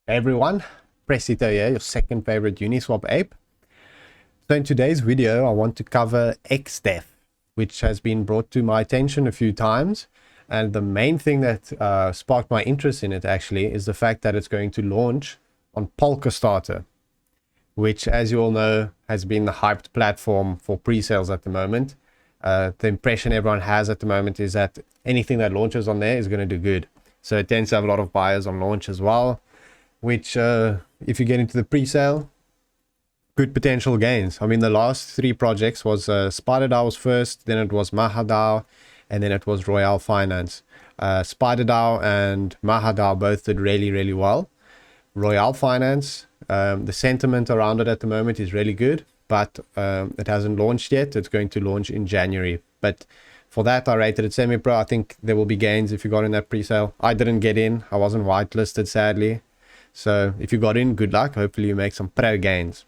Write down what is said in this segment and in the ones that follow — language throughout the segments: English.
Hey everyone, PRESALE here, your second favorite Uniswap ape. So in today's video, I want to cover XDEF, which has been brought to my attention a few times. And the main thing that sparked my interest in it actually is the fact that it's going to launch on Polkastarter, which, as you all know, has been the hyped platform for pre-sales at the moment. The impression everyone has at the moment is that anything that launches on there is going to do good. So it tends to have a lot of buyers on launch as well, which if you get into the pre-sale, good potential gains. I mean, the last three projects was SpiderDAO was first, then it was MahaDAO, and then it was Royale Finance. SpiderDAO and MahaDAO both did really well. Royale Finance, the sentiment around it at the moment is really good, but it hasn't launched yet. It's going to launch in January. But for that, I rated it semi-pro. I think there will be gains if you got in that pre-sale. I didn't get in. I wasn't whitelisted, sadly. So if you got in, good luck. Hopefully you make some pro gains.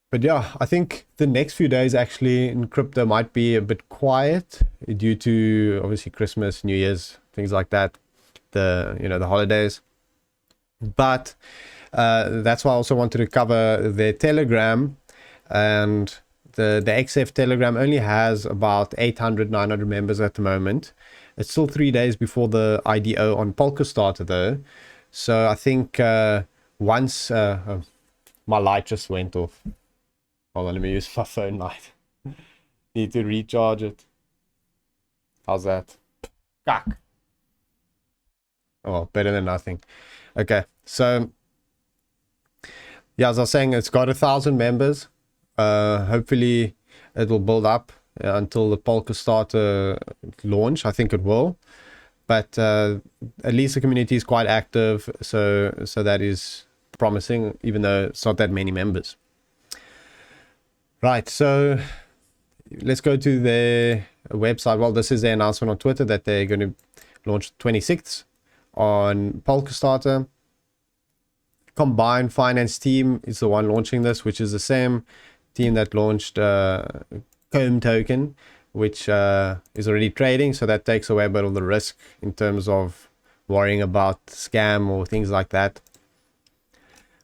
But yeah, I think the next few days actually in crypto might be a bit quiet due to obviously Christmas, New Year's, things like that. The holidays. But that's why I also wanted to cover their Telegram. And the XDEF Telegram only has about 800-900 members at the moment. It's still 3 days before the IDO on Polkastarter though. So I think once my light just went off. Hold on, let me use my phone light. Need to recharge it. How's that? Kak. Oh, better than nothing. Okay, so yeah, as I was saying, it's got 1,000 members. Hopefully it will build up until the Polkastarter launch. I think it will. But at least the community is quite active, so that is promising, even though it's not that many members. Right, so let's go to their website. Well, this is their announcement on Twitter that they're going to launch 26th on Polkastarter. Combined Finance team is the one launching this, which is the same team that launched Comb token, which is already trading, so that takes away a bit of the risk in terms of worrying about scam or things like that.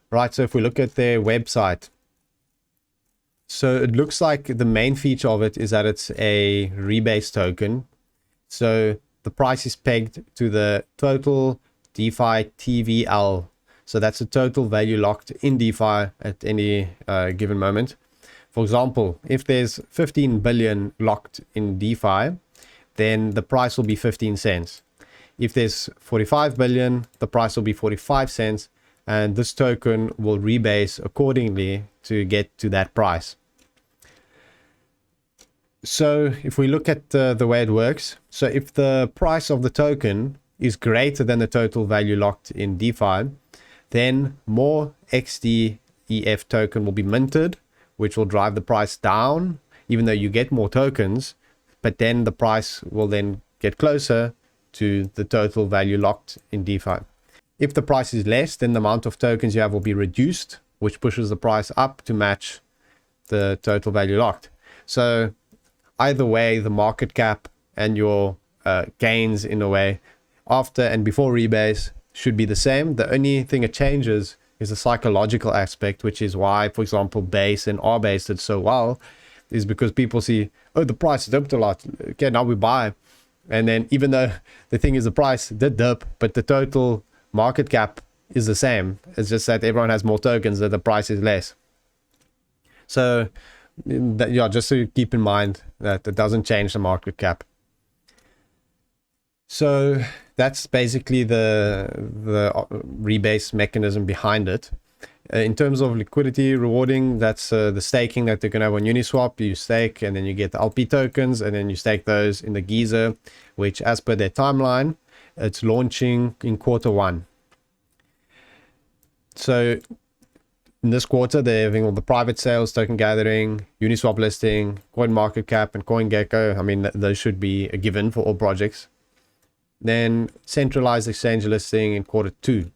Right, so if we look at their website, so it looks like the main feature of it is that it's a rebase token. So the price is pegged to the total DeFi TVL. So that's the total value locked in DeFi at any given moment. For example, if there's 15 billion locked in DeFi, then the price will be 15 cents. If there's 45 billion, the price will be 45 cents, and this token will rebase accordingly to get to that price. So if we look at the way it works, so if the price of the token is greater than the total value locked in DeFi, then more XDEF token will be minted, which will drive the price down, even though you get more tokens, but then the price will then get closer to the total value locked in DeFi. If the price is less, then the amount of tokens you have will be reduced, which pushes the price up to match the total value locked. So either way, the market cap and your gains in a way after and before rebase should be the same. The only thing it changes is the psychological aspect, which is why, for example, base and R-base did so well, is because people see, oh, the price dipped a lot. Okay, now we buy. And then even though the thing is the price did dip, but the total market cap is the same. It's just that everyone has more tokens, that the price is less. So yeah, just so you keep in mind that it doesn't change the market cap. So that's basically the rebase mechanism behind it. In terms of liquidity rewarding, that's the staking that they're going to have on Uniswap. You stake and then you get the LP tokens, and then you stake those in the Geyser, which as per their timeline, it's launching in Q1. So in this quarter, they're having all the private sales, token gathering, Uniswap listing, CoinMarketCap, and CoinGecko. I mean, those should be a given for all projects. Then centralized exchange listing in Q2.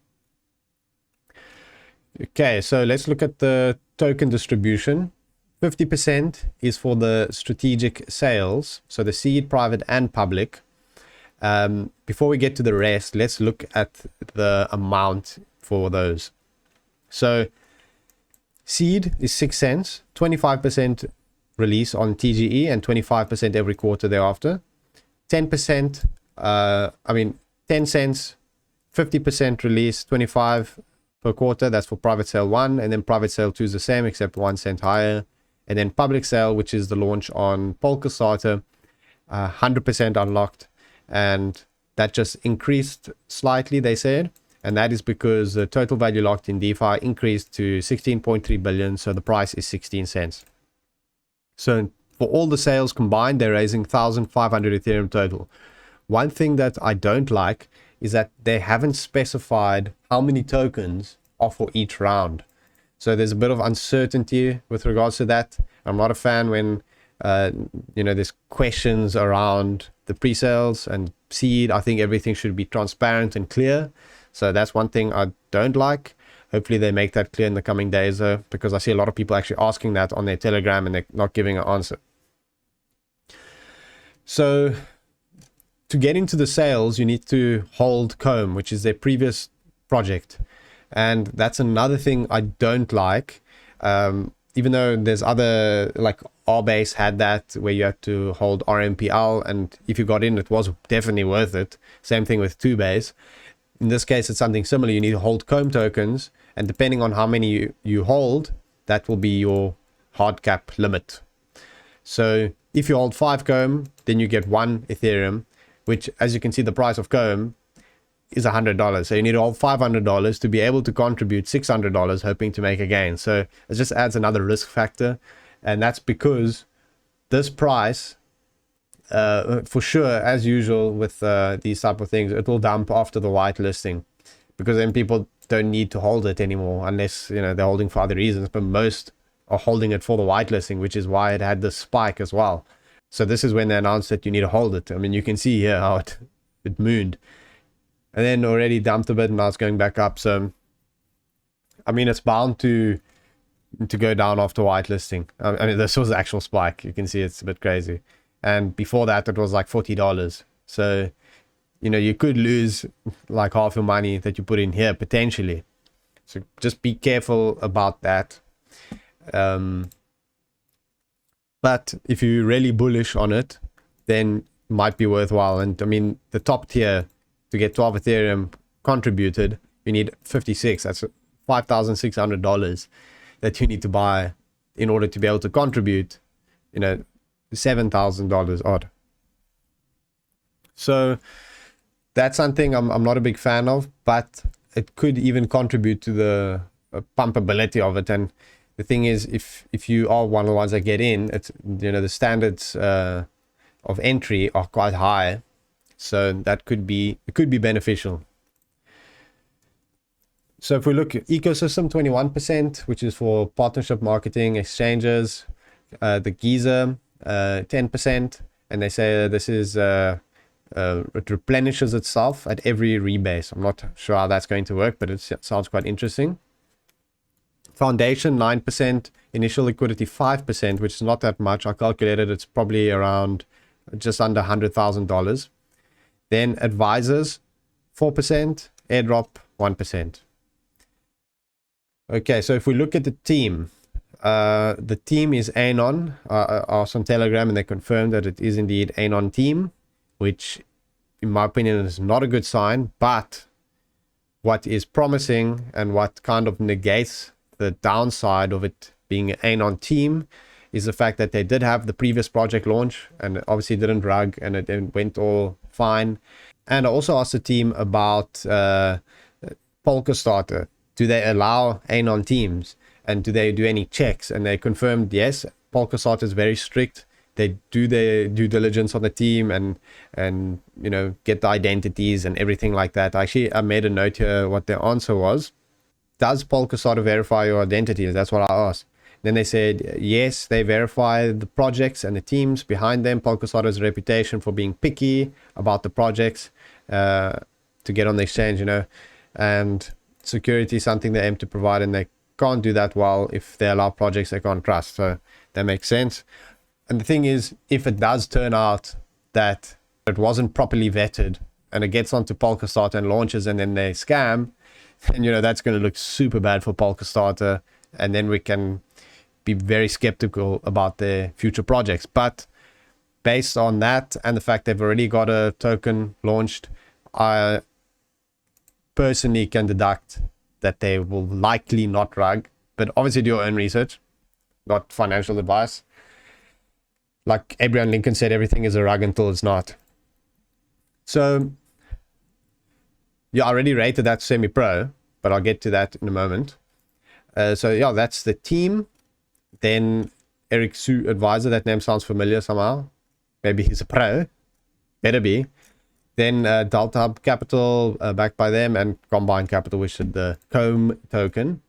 Okay, so let's look at the token distribution. 50% is for the strategic sales, so the seed, private, and public. Before we get to the rest, let's look at the amount for those. So seed is 6 cents, 25% release on TGE and 25% every quarter thereafter. 10%, 10 cents, 50% release, 25 per quarter. That's for private sale 1, and then private sale 2 is the same except 1 cent higher. And then public sale, which is the launch on Polkastarter, 100% unlocked, and that just increased slightly, they said, and that is because the total value locked in DeFi increased to 16.3 billion, so the price is 16 cents. So for all the sales combined, they're raising 1,500 Ethereum total. One thing that I don't like is that they haven't specified how many tokens are for each round. So there's a bit of uncertainty with regards to that. I'm not a fan when there's questions around the pre-sales and seed. I think everything should be transparent and clear. So that's one thing I don't like. Hopefully they make that clear in the coming days, though, because I see a lot of people actually asking that on their Telegram and they're not giving an answer. So to get into the sales, you need to hold Comb, which is their previous project. And that's another thing I don't like. Even though there's other, like Rbase had that, where you had to hold RMPL, and if you got in, it was definitely worth it. Same thing with 2Base. In this case, it's something similar. You need to hold Comb tokens, and depending on how many you hold, that will be your hard cap limit. So if you hold 5 Comb, then you get 1 Ethereum, which, as you can see, the price of Comb is $100. So you need to hold $500 to be able to contribute $600, hoping to make a gain. So it just adds another risk factor, and that's because this price, for sure, as usual with these type of things, it will dump after the whitelisting, because then people don't need to hold it anymore unless they're holding for other reasons. But most are holding it for the whitelisting, which is why it had this spike as well. So this is when they announced that you need to hold it. I mean, you can see here how it mooned, and then already dumped a bit, and now it's going back up. So I mean, it's bound to go down after whitelisting. I mean, this was the actual spike. You can see it's a bit crazy. And before that, it was like $40. So, you could lose like half your money that you put in here, potentially. So just be careful about that. But if you're really bullish on it, then it might be worthwhile. And I mean, the top tier, to get 12 Ethereum contributed, you need 56. That's $5,600 that you need to buy in order to be able to contribute, $7,000 odd. So that's something I'm not a big fan of, but it could even contribute to the pumpability of it. And the thing is, if you are one of the ones that get in, it's the standards of entry are quite high, so that could be beneficial. So if we look at ecosystem, 21%, which is for partnership marketing, exchanges, the Giza, 10%, and they say this is it replenishes itself at every rebase. I'm not sure how that's going to work, but it sounds quite interesting. Foundation, 9%, initial liquidity 5%, which is not that much. I calculated it's probably around just under $100,000. Then advisors, 4%, airdrop, 1%. Okay, so if we look at the team is Anon. I asked on Telegram and they confirmed that it is indeed Anon team, which in my opinion is not a good sign. But what is promising and what kind of negates the downside of it being an Anon team is the fact that they did have the previous project launch and it obviously didn't rug and it went all fine. And I also asked the team about Polkastarter. Do they allow Anon teams and do they do any checks? And they confirmed yes, Polkastarter is very strict. They do their due diligence on the team and get the identities and everything like that. Actually, I made a note here what their answer was. Does Polkastarter verify your identities? That's what I asked. Then they said, yes, they verify the projects and the teams behind them. Polkastarter's reputation for being picky about the projects to get on the exchange, and security is something they aim to provide, and they can't do that well if they allow projects they can't trust. So that makes sense. And the thing is, if it does turn out that it wasn't properly vetted and it gets onto Polkastarter and launches and then they scam, and that's going to look super bad for Polkastarter, and then we can be very skeptical about their future projects. But based on that and the fact they've already got a token launched, I personally can deduct that they will likely not rug. But obviously do your own research, not financial advice. Like Abraham Lincoln said, everything is a rug until it's not. So yeah, I already rated that semi-pro, but I'll get to that in a moment. So yeah, that's the team. Then Eric Sue Advisor, that name sounds familiar somehow. Maybe he's a pro. Better be. Then Delta Hub Capital, backed by them, and Combine Capital, which is the Comb token.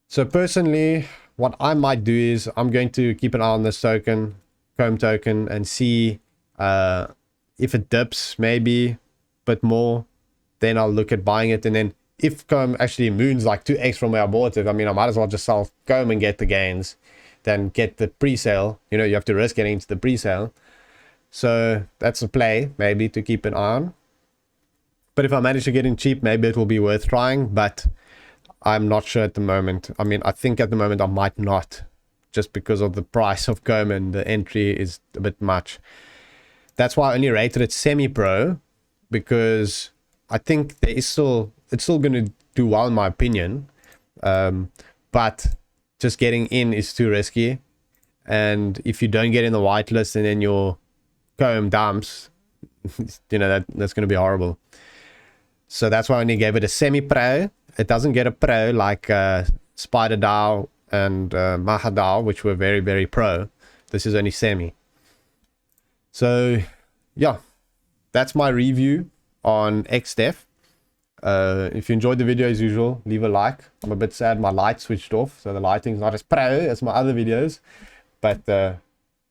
So personally, what I might do is I'm going to keep an eye on this token, Comb token, and see if it dips maybe a bit more. Then I'll look at buying it. And then if Comb actually moons like 2x from where I bought it, I mean, I might as well just sell Comb and get the gains than get the pre-sale. You have to risk getting into the pre-sale. So that's a play maybe to keep an eye on. But if I manage to get in cheap, maybe it will be worth trying. But I'm not sure at the moment. I mean, I think at the moment I might not, just because of the price of Comb and the entry is a bit much. That's why I only rated it semi-pro, because I think it's still going to do well in my opinion. But just getting in is too risky. And if you don't get in the whitelist and then your Comb dumps, that's going to be horrible. So that's why I only gave it a semi-pro. It doesn't get a pro like Spider DAO and Maha DAO, which were very, very pro. This is only semi. So yeah, that's my review on XDEF. If you enjoyed the video as usual, leave a like. I'm a bit sad my light switched off, so the lighting's not as pro as my other videos. But there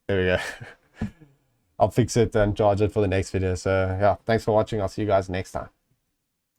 we go. I'll fix it and charge it for the next video. So yeah, thanks for watching. I'll see you guys next time.